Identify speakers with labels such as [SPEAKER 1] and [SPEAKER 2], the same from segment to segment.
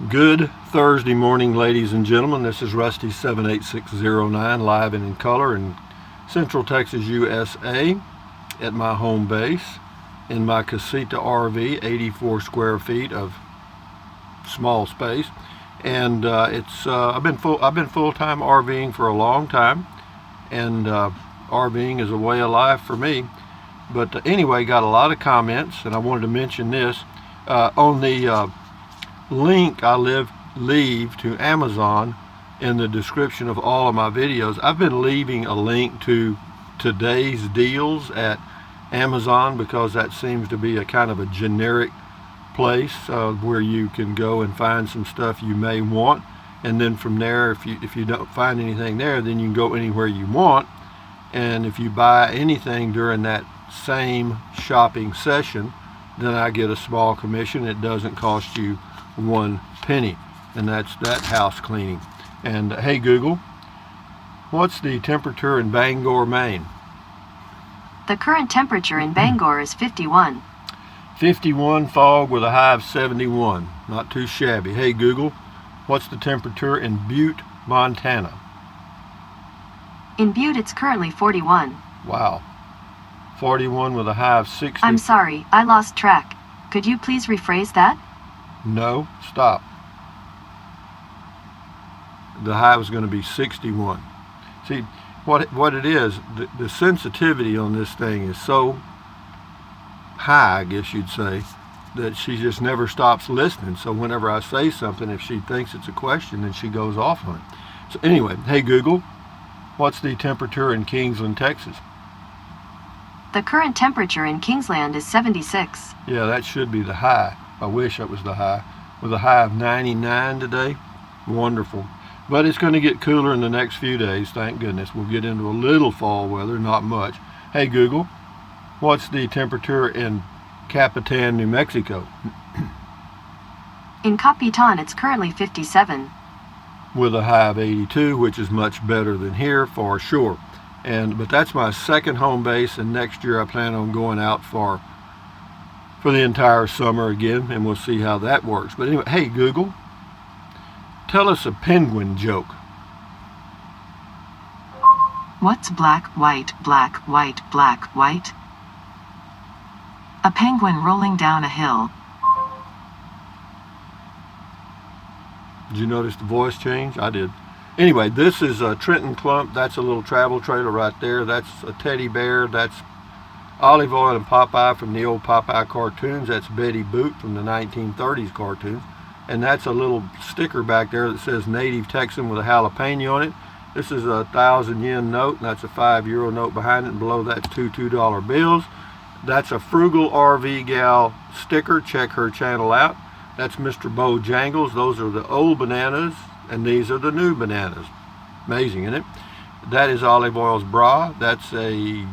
[SPEAKER 1] Good Thursday morning, ladies and gentlemen. This is Rusty 78609 live and in color in Central Texas, USA at my home base in my Casita RV, 84 square feet of small space. And I've been full-time RVing for a long time, and RVing is a way of life for me. But anyway, got a lot of comments, and I wanted to mention this on the link I leave to Amazon in the description of all of my videos. I've been leaving a link to today's deals at Amazon because that seems to be a kind of a generic place where you can go and find some stuff you may want, and then from there, if you don't find anything there, then you can go anywhere you want, and if you buy anything during that same shopping session, then I get a small commission. It doesn't cost you 1 penny, and that's that house cleaning. And hey Google, what's the temperature in Bangor, Maine?
[SPEAKER 2] The current temperature in Bangor is 51.
[SPEAKER 1] 51, fog with a high of 71. Not too shabby. Hey Google, what's the temperature in Butte, Montana?
[SPEAKER 2] In Butte, it's currently 41.
[SPEAKER 1] Wow. 41 with a high of 60.
[SPEAKER 2] I'm sorry, I lost track. Could you please rephrase that?
[SPEAKER 1] No, stop. The high was going to be 61. See, what it is, the sensitivity on this thing is so high, I guess you'd say, that she just never stops listening. So whenever I say something, if she thinks it's a question, then she goes off on it. So anyway, hey Google, what's the temperature in Kingsland, Texas?
[SPEAKER 2] The current temperature in Kingsland is 76.
[SPEAKER 1] Yeah, that should be the high. I wish it was the high. With a high of 99 today. Wonderful. But it's going to get cooler in the next few days, thank goodness. We'll get into a little fall weather, not much. Hey Google, what's the temperature in Capitan, New Mexico?
[SPEAKER 2] In Capitan, it's currently 57.
[SPEAKER 1] With a high of 82, which is much better than here for sure. But that's my second home base, and next year I plan on going out for the entire summer again, and we'll see how that works. But anyway, hey Google, tell us a penguin joke.
[SPEAKER 3] What's black, white, black, white, black, white? A penguin rolling down a hill.
[SPEAKER 1] Did you notice the voice change? I did. Anyway, this is Trenton Clump. That's a little travel trailer right there. That's a teddy bear. That's Olive Oyl and Popeye from the old Popeye cartoons. That's Betty Boot from the 1930s cartoons. And that's a little sticker back there that says Native Texan with a jalapeno on it. This is a 1,000 yen note, and that's a €5 note behind it, and below that's two $2 bills. That's a Frugal RV Gal sticker. Check her channel out. That's Mr. Bojangles. Those are the old bananas, and these are the new bananas. Amazing, isn't it? That is Olive Oyl's bra. That's a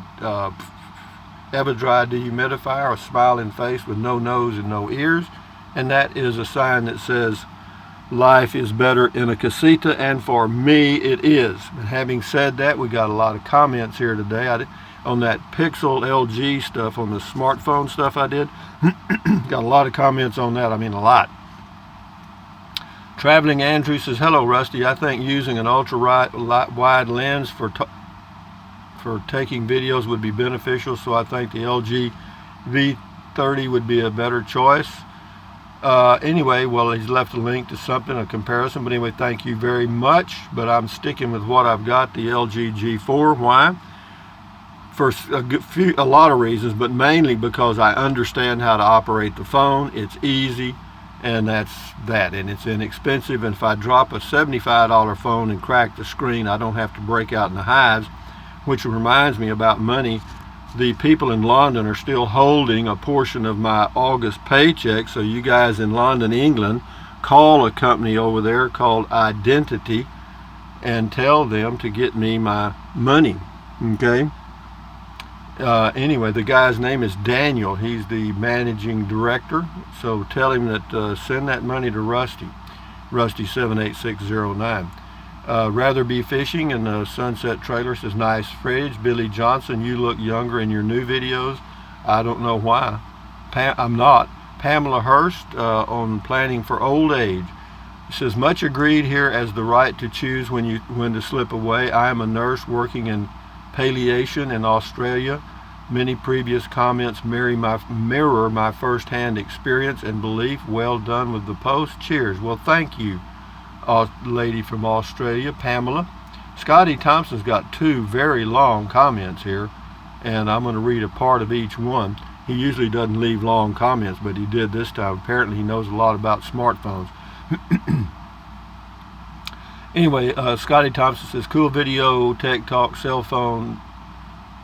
[SPEAKER 1] Evadry dehumidifier, a smiling face with no nose and no ears. And that is a sign that says, life is better in a casita, and for me it is. And having said that, we got a lot of comments here today on that Pixel LG stuff, on the smartphone stuff I did. Got a lot of comments on that, I mean a lot. Traveling Andrew says, hello Rusty, I think using an ultra wide lens for taking videos would be beneficial, so I think the LG V30 would be a better choice. Anyway, well, he's left a link to something, a comparison, but anyway, thank you very much. But I'm sticking with what I've got, the LG G4. Why? For a lot of reasons, but mainly because I understand how to operate the phone. It's easy, and that's that, and it's inexpensive. And if I drop a $75 phone and crack the screen, I don't have to break out in the hives. Which reminds me about money. The people in London are still holding a portion of my August paycheck, so you guys in London, England, call a company over there called Identity and tell them to get me my money, okay? Anyway, the guy's name is Daniel. He's the managing director, so tell him that send that money to Rusty 78609. Rather be fishing in the Sunset Trailer says, nice fridge. Billy Johnson, you look younger in your new videos. I don't know why. I'm not. Pamela Hurst on planning for old age. It says, much agreed here as the right to choose when to slip away. I am a nurse working in palliation in Australia. Many previous comments mirror my first-hand experience and belief. Well done with the post. Cheers. Well, thank you, lady from Australia, Pamela. Scotty Thompson's got 2 very long comments here, and I'm going to read a part of each one. He usually doesn't leave long comments, but he did this time. Apparently he knows a lot about smartphones. Anyway, Scotty Thompson says, cool video, tech talk, cell phone,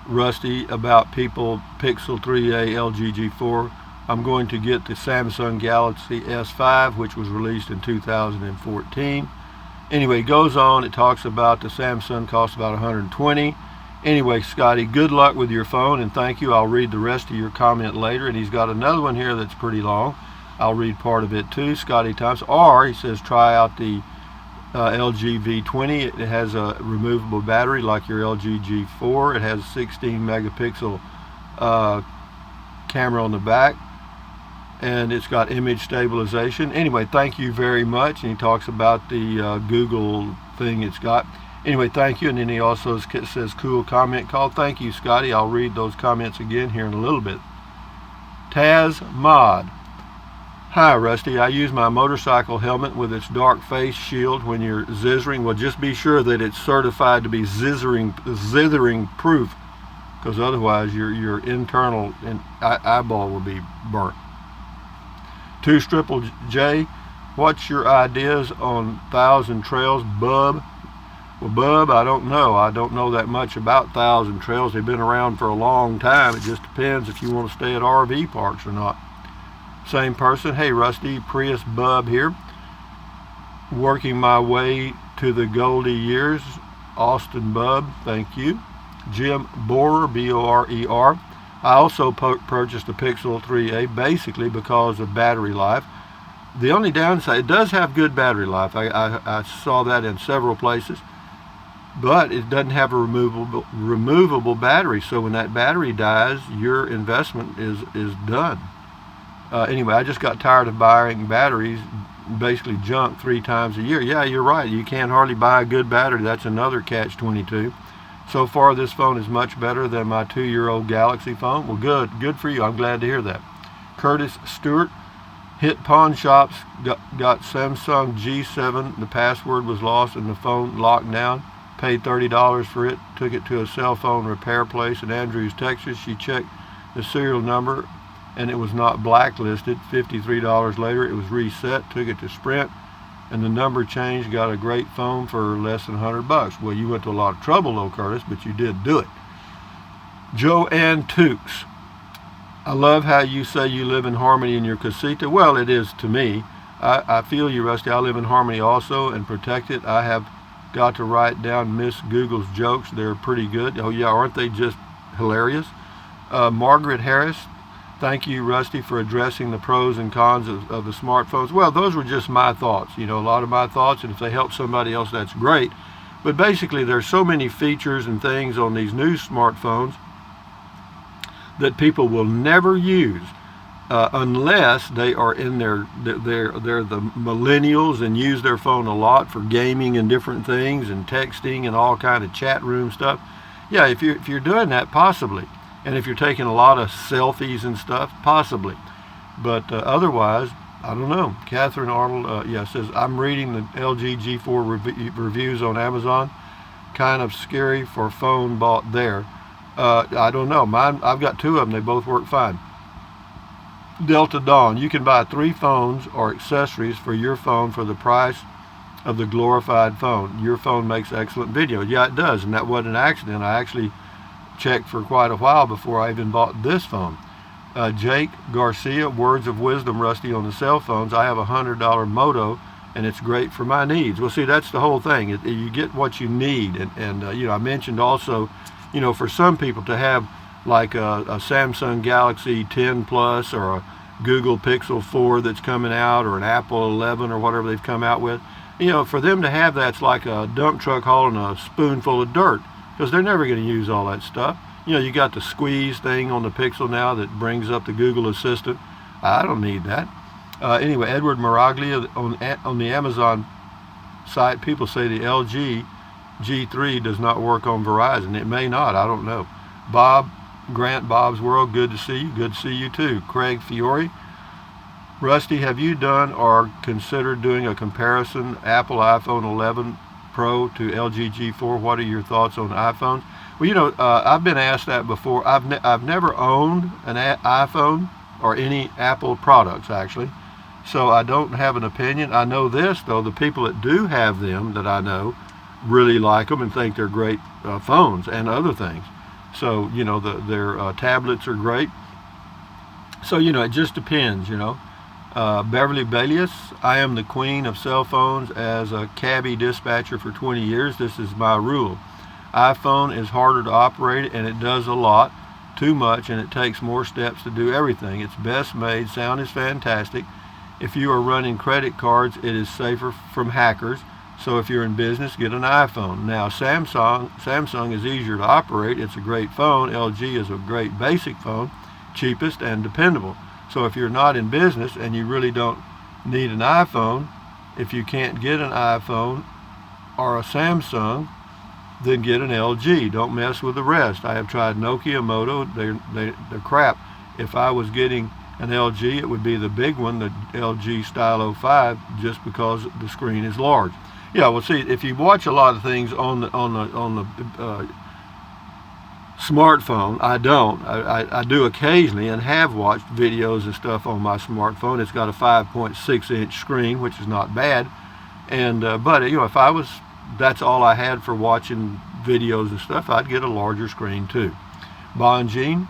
[SPEAKER 1] Rusty, about people, Pixel 3a, LG G4. I'm going to get the Samsung Galaxy S5, which was released in 2014. Anyway, it goes on, it talks about the Samsung costs about $120. Anyway, Scotty, good luck with your phone, and thank you. I'll read the rest of your comment later, and he's got another one here that's pretty long. I'll read part of it too. Scotty Thompson. Or, he says, try out the LG V20. It has a removable battery like your LG G4. It has a 16 megapixel camera on the back, and it's got image stabilization. Anyway, thank you very much. And he talks about the Google thing it's got. Anyway, thank you. And then he also says, cool comment call. Thank you, Scotty. I'll read those comments again here in a little bit. Taz Mod. Hi, Rusty. I use my motorcycle helmet with its dark face shield when you're zizzering. Well, just be sure that it's certified to be zithering proof, because otherwise your internal eyeball will be burnt. 2JJJ, what's your ideas on 1,000 Trails, Bub? Well, Bub, I don't know. I don't know that much about 1,000 Trails. They've been around for a long time. It just depends if you want to stay at RV parks or not. Same person. Hey, Rusty, Prius Bub here. Working my way to the Goldie years. Austin Bub, thank you. Jim Borer, B-O-R-E-R. I also purchased a Pixel 3a basically because of battery life. The only downside, it does have good battery life. I saw that in several places. But it doesn't have a removable battery. So when that battery dies, your investment is done. Anyway, I just got tired of buying batteries, basically junk 3 times a year. Yeah, you're right. You can't hardly buy a good battery. That's another catch-22. So far, this phone is much better than my 2-year-old Galaxy phone. Well, good for you. I'm glad to hear that. Curtis Stewart, hit pawn shops, got Samsung G7. The password was lost and the phone locked down. Paid $30 for it. Took it to a cell phone repair place in Andrews, Texas. She checked the serial number, and it was not blacklisted. $53 later, it was reset. Took it to Sprint, and the number changed. Got a great phone for less than $100. Well, you went to a lot of trouble, though, Curtis, but you did do it. Joanne Tukes. I love how you say you live in harmony in your casita. Well, it is to me. I feel you, Rusty. I live in harmony also and protect it. I have got to write down Miss Google's jokes. They're pretty good. Oh, yeah, aren't they just hilarious? Margaret Harris. Thank you, Rusty, for addressing the pros and cons of the smartphones. Well, those were just my thoughts, a lot of my thoughts, and if they help somebody else, that's great. But basically, there's so many features and things on these new smartphones that people will never use unless they are in they're the millennials and use their phone a lot for gaming and different things and texting and all kind of chat room stuff. Yeah, if you're doing that, possibly. And if you're taking a lot of selfies and stuff, possibly. But otherwise, I don't know. Catherine Arnold, says, I'm reading the LG G4 reviews on Amazon. Kind of scary for phone bought there. I don't know. Mine, I've got 2 of them. They both work fine. Delta Dawn, you can buy 3 phones or accessories for your phone for the price of the glorified phone. Your phone makes excellent video. Yeah, it does, and that wasn't an accident. I actually checked for quite a while before I even bought this phone. Jake Garcia, words of wisdom, Rusty, on the cell phones. I have a $100 Moto, and it's great for my needs. Well, see, that's the whole thing. You get what you need, and I mentioned also, for some people to have like a Samsung Galaxy 10 Plus or a Google Pixel 4 that's coming out, or an Apple 11 or whatever they've come out with, for them to have that's like a dump truck hauling a spoonful of dirt, because they're never going to use all that stuff. You got the squeeze thing on the Pixel now that brings up the Google Assistant. I don't need that. Anyway, Edward Maraglia on the Amazon site, people say the LG G3 does not work on Verizon. It may not, I don't know. Bob Grant, Bob's World, good to see you. Good to see you too. Craig Fiore. Rusty, have you done or considered doing a comparison Apple iPhone 11 Pro to LG G4? What are your thoughts on iPhones? Well, you know, I've been asked that before. I've never owned an iPhone or any Apple products, actually, so I don't have an opinion. I know this, though, the people that do have them, that I know, really like them and think they're great phones and other things. So, you know, their tablets are great. So, you know, it just depends, you know. Beverly Balius, I am the queen of cell phones. As a cabbie dispatcher for 20 years, this is my rule. iPhone is harder to operate, and it does a lot, too much, and it takes more steps to do everything. It's best made, sound is fantastic. If you are running credit cards, it is safer from hackers. So if you're in business, get an iPhone. Now, Samsung is easier to operate. It's a great phone. LG is a great basic phone, cheapest and dependable. So if you're not in business and you really don't need an iPhone, if you can't get an iPhone or a Samsung, then get an LG. Don't mess with the rest. I have tried Nokia, Moto. They're crap. If I was getting an LG, it would be the big one, the LG Stylo 5, just because the screen is large. Yeah, well, see, if you watch a lot of things on the smartphone, I don't. I do occasionally, and have watched videos and stuff on my smartphone. It's got a 5.6-inch screen, which is not bad. And but you know, if I was, that's all I had for watching videos and stuff, I'd get a larger screen too. Bonjean,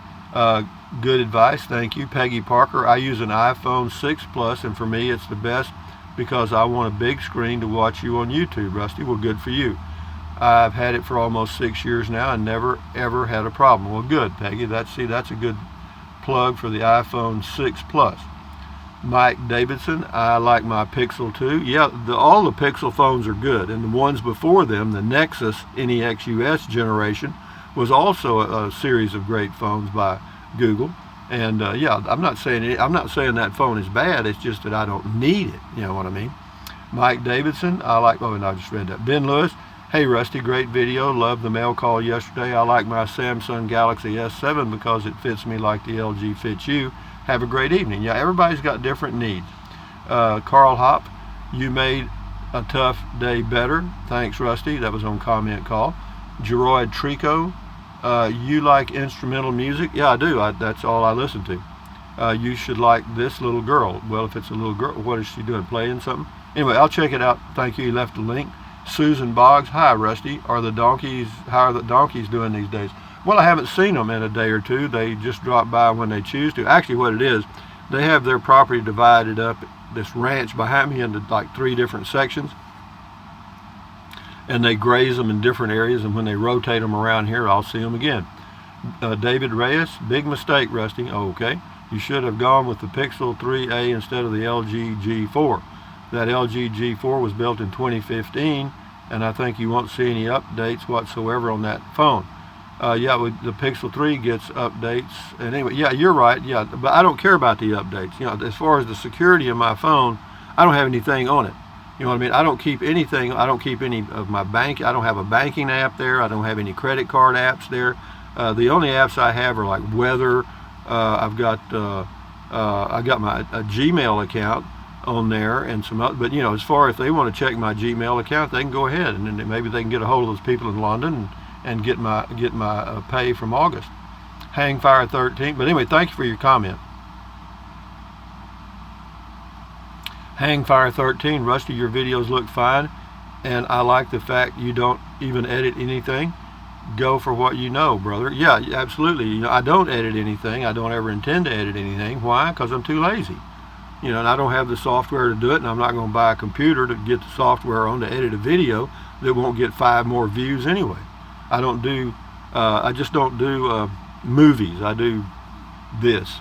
[SPEAKER 1] good advice, thank you. Peggy Parker, I use an iPhone 6 Plus, and for me, it's the best because I want a big screen to watch you on YouTube, Rusty. Well, good for you. I've had it for almost 6 years now and never ever had a problem. Well, good, Peggy. That's a good plug for the iPhone 6 Plus. Mike Davidson, I like my Pixel 2. Yeah, all the Pixel phones are good, and the ones before them, the Nexus NEXUS generation, was also a series of great phones by Google. And yeah, I'm not saying that phone is bad. It's just that I don't need it. You know what I mean? Mike Davidson, I like. Oh, and I just read that. Ben Lewis, hey Rusty, great video. Loved the mail call yesterday. I like my Samsung Galaxy S7 because it fits me like the LG fits you. Have a great evening. Yeah, everybody's got different needs. Carl Hop, you made a tough day better. Thanks, Rusty. That was on Comment Call. Geroid Trico, you like instrumental music? Yeah, I do. That's all I listen to. You should like this little girl. Well, if it's a little girl, what is she doing? Playing something? Anyway, I'll check it out. Thank you. You left a link. Susan Boggs, hi Rusty. How are the donkeys doing these days? Well, I haven't seen them in a day or two. They just drop by when they choose to. Actually, what it is, they have their property divided up, this ranch behind me, into like 3 different sections. And they graze them in different areas, and when they rotate them around here, I'll see them again. David Reyes, big mistake, Rusty. Oh, okay. You should have gone with the Pixel 3a instead of the LG G4. That LG G4 was built in 2015, and I think you won't see any updates whatsoever on that phone. Yeah, the Pixel 3 gets updates, and anyway, yeah, you're right. Yeah, but I don't care about the updates. You know, as far as the security of my phone, I don't have anything on it. You know what I mean? I don't keep anything. I don't keep any of my bank. I don't have a banking app there. I don't have any credit card apps there. The only apps I have are like weather. I got my a Gmail account on there and some other, but you know, as far as if they want to check my Gmail account, they can go ahead, and then maybe they can get a hold of those people in London and get my pay from August. Hangfire 13. But anyway, thank you for your comment. Hangfire 13, Rusty, your videos look fine, and I like the fact you don't even edit anything. Go for what you know, brother. Yeah, absolutely. You know, I don't edit anything. I don't ever intend to edit anything. Why? Because I'm too lazy. You know, and I don't have the software to do it, and I'm not going to buy a computer to get the software on to edit a video that won't get 5 more views anyway. I don't do, I just don't do movies. I do this.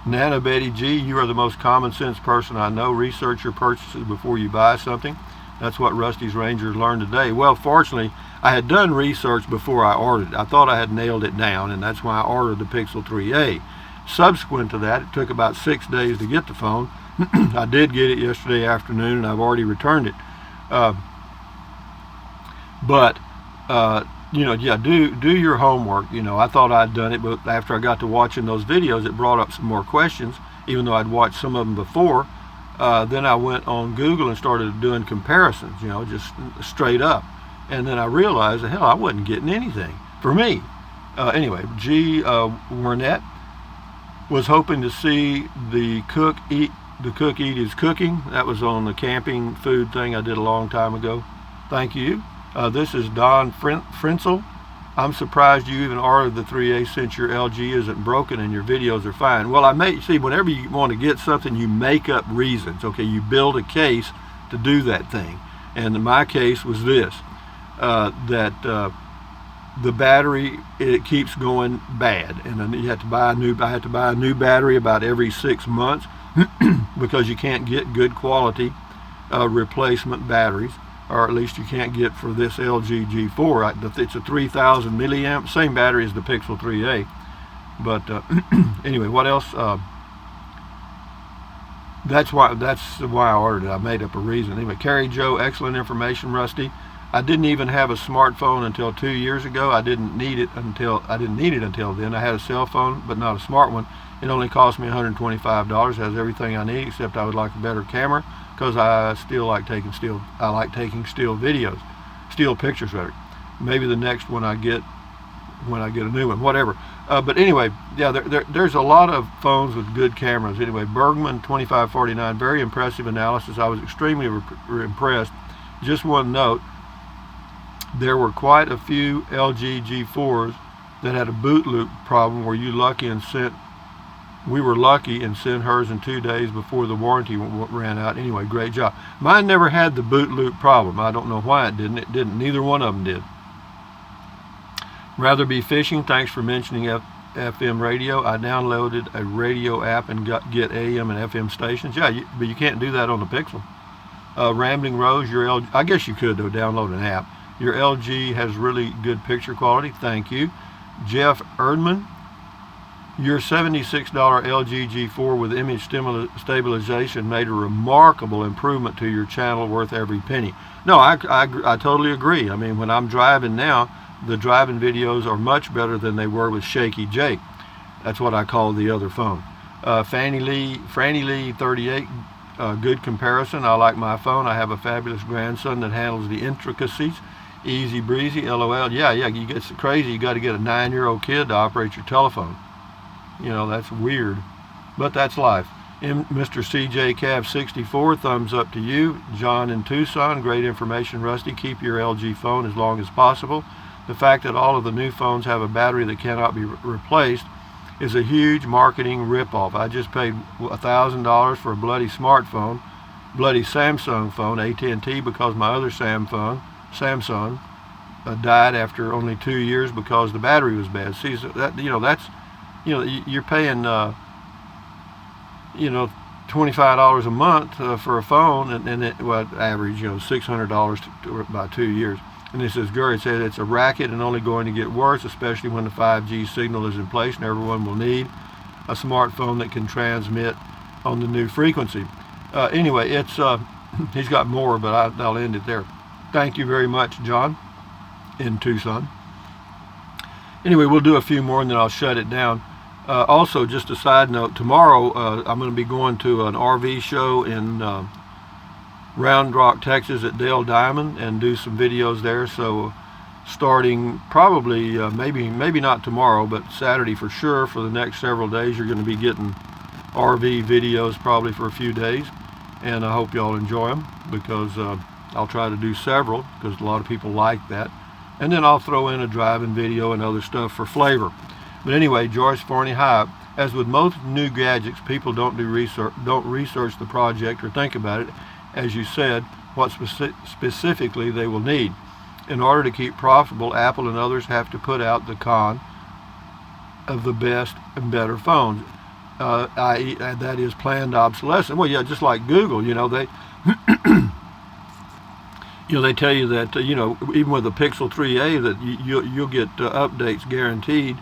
[SPEAKER 1] Nana Betty G, you are the most common sense person I know. Research your purchases before you buy something. That's what Rusty's Rangers learned today. Well, fortunately, I had done research before I ordered it. I thought I had nailed it down, and that's why I ordered the Pixel 3a. Subsequent to that, it took about 6 days to get the phone. I did get it yesterday afternoon, and I've already returned it. But yeah, do your homework. I thought I'd done it, but after I got to watching those videos, it brought up some more questions, even though I'd watched some of them before. Then I went on Google and started doing comparisons, just straight up. And then I realized that, hell, I wasn't getting anything for me. Anyway, G. Wernette was hoping to see the cook eat his cooking. That was on the camping food thing I did a long time ago. Thank you. This is Don Frenzel. I'm surprised you even ordered the 3A since your LG isn't broken and your videos are fine. Well, I may see, whenever you want to get something, you make up reasons. Okay, you build a case to do that thing. And my case was this, that the battery, it keeps going bad, and then you have to buy I had to buy a new battery about every 6 months because you can't get good quality replacement batteries, or at least you can't get for this LG G4. It's a 3000 milliamp, same battery as the Pixel 3a. But anyway, what else? That's why I ordered it. I made up a reason. Anyway, Carrie Joe, excellent information, Rusty. I didn't even have a smartphone until 2 years ago. I didn't need it until then. I had a cell phone, but not a smart one. It only cost me $125. It has everything I need, except I would like a better camera, because I like taking still videos, still pictures rather. Maybe the next one I get when I get a new one, whatever. But anyway, yeah, there's a lot of phones with good cameras. Anyway, Bergman 2549, very impressive analysis. I was extremely impressed. Just one note. There were quite a few LG G4s that had a boot loop problem. We were lucky and sent hers in 2 days before the warranty ran out. Anyway, great job. Mine never had the boot loop problem. I don't know why it didn't. It didn't. Neither one of them did. Rather be fishing. Thanks for mentioning FM radio. I downloaded a radio app and get AM and FM stations. Yeah, but you can't do that on the Pixel. Rambling Rose, your LG, I guess you could though, download an app. Your LG has really good picture quality. Thank you. Jeff Erdman, your $76 LG G4 with image stabilization made a remarkable improvement to your channel, worth every penny. No, I totally agree. I mean, when I'm driving now, the driving videos are much better than they were with Shaky Jake. That's what I call the other phone. Franny Lee 38, good comparison. I like my phone. I have a fabulous grandson that handles the intricacies. Easy breezy, LOL. Yeah, you get crazy. You got to get a 9-year-old kid to operate your telephone. That's weird, but that's life. Mr. CJ Cav 64, thumbs up to you. John in Tucson, great information, Rusty. Keep your LG phone as long as possible. The fact that all of the new phones have a battery that cannot be replaced is a huge marketing ripoff. I just paid $1,000 for a bloody smartphone, bloody Samsung phone, AT&T, because my other Samsung died after only 2 years because the battery was bad. See, so that you're paying $25 a month for a phone, and it average $600 by 2 years. And this is Gary said it's a racket and only going to get worse, especially when the 5G signal is in place, and everyone will need a smartphone that can transmit on the new frequency. Anyway, it's he's got more, but I'll end it there. Thank you very much, John, in Tucson. Anyway, we'll do a few more and then I'll shut it down. Also, just a side note, tomorrow I'm going to be going to an RV show in Round Rock, Texas at Dale Diamond and do some videos there. So starting probably, maybe not tomorrow, but Saturday for sure, for the next several days, you're going to be getting RV videos probably for a few days. And I hope y'all enjoy them, because I'll try to do several, because a lot of people like that. And then I'll throw in a driving video and other stuff for flavor. But anyway, Joyce Forney, hi. As with most new gadgets, people don't research the project or think about it, as you said, what specifically they will need. In order to keep profitable, Apple and others have to put out the con of the best and better phones, i.e. that is planned obsolescence. Well, yeah, just like Google, they they tell you that even with the Pixel 3a that you'll get updates guaranteed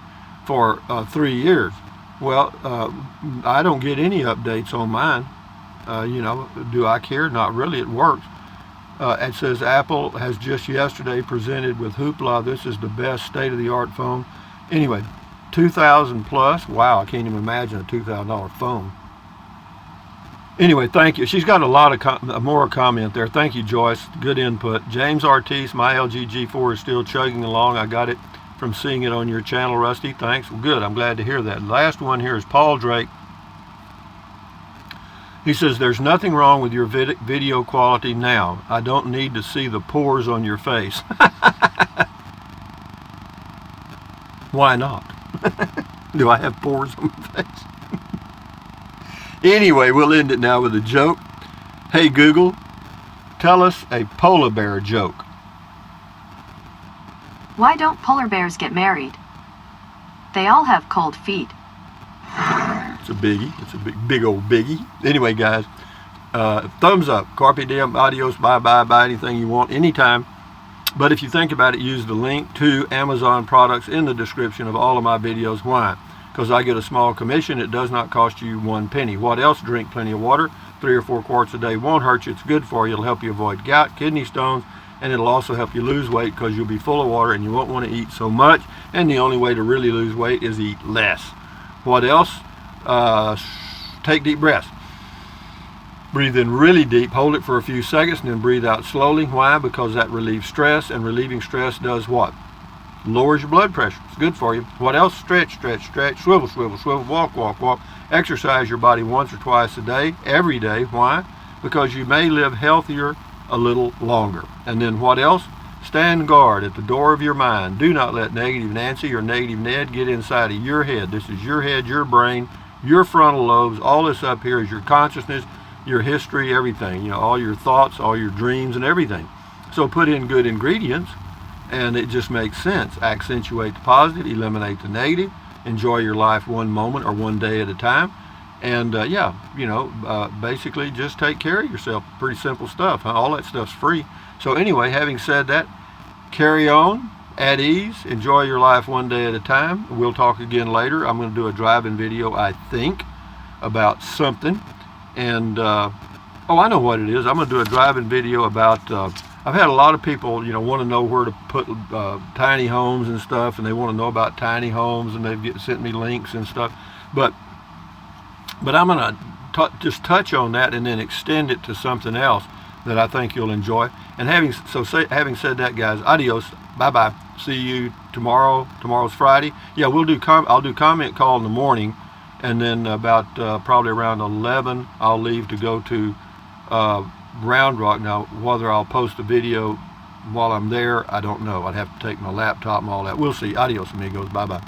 [SPEAKER 1] for 3 years. Well, I don't get any updates on mine. Do I care? Not really. It works. It says Apple has just yesterday presented with Hoopla. This is the best state-of-the-art phone. Anyway, 2,000 plus. Wow, I can't even imagine a $2,000 phone. Anyway, thank you. She's got a lot of more comment there. Thank you, Joyce. Good input. James Ortiz, my LG G4 is still chugging along. I got it from seeing it on your channel, Rusty. Thanks. Well, good. I'm glad to hear that. Last one here is Paul Drake. He says, there's nothing wrong with your video quality now. I don't need to see the pores on your face. Why not? Do I have pores on my face? Anyway, we'll end it now with a joke. Hey Google, tell us a polar bear joke.
[SPEAKER 2] Why don't polar bears get married? They all have cold feet.
[SPEAKER 1] It's a biggie. It's a big old biggie. Anyway, guys, thumbs up. Carpe diem, adios, bye-bye, buy anything you want, anytime. But if you think about it, use the link to Amazon products in the description of all of my videos. Why? Because I get a small commission. It does not cost you 1 penny. What else? Drink plenty of water. 3 or 4 quarts a day won't hurt you. It's good for you. It'll help you avoid gout, kidney stones, and it'll also help you lose weight because you'll be full of water and you won't want to eat so much. And the only way to really lose weight is eat less. What else? Take deep breaths. Breathe in really deep, hold it for a few seconds, and then breathe out slowly. Why? Because that relieves stress, and relieving stress does what? Lowers your blood pressure. It's good for you. What else? Stretch, stretch, stretch, swivel, swivel, swivel, walk, walk, walk. Exercise your body once or twice a day, every day. Why? Because you may live healthier a little longer. And then what else? Stand guard at the door of your mind. Do not let negative Nancy or negative Ned get inside of your head. This is your head, your brain, your frontal lobes. All this up here is your consciousness, your history, everything. All your thoughts, all your dreams, and everything. So put in good ingredients, and it just makes sense. Accentuate the positive, eliminate the negative. Enjoy your life one moment or one day at a time. And basically just take care of yourself. Pretty simple stuff. Huh? All that stuff's free. So anyway, having said that, carry on at ease. Enjoy your life one day at a time. We'll talk again later. I'm going to do a driving video, I think, about something. And, I know what it is. I'm going to do a driving video about, I've had a lot of people, want to know where to put tiny homes and stuff, and they want to know about tiny homes, and they've sent me links and stuff. But I'm going to just touch on that and then extend it to something else that I think you'll enjoy. And having said that, guys, adios, bye-bye. See you tomorrow. Tomorrow's Friday. Yeah, I'll do comment call in the morning, and then about probably around 11, I'll leave to go to Round Rock. Now, whether I'll post a video while I'm there, I don't know. I'd have to take my laptop and all that. We'll see. Adios, amigos. Bye-bye.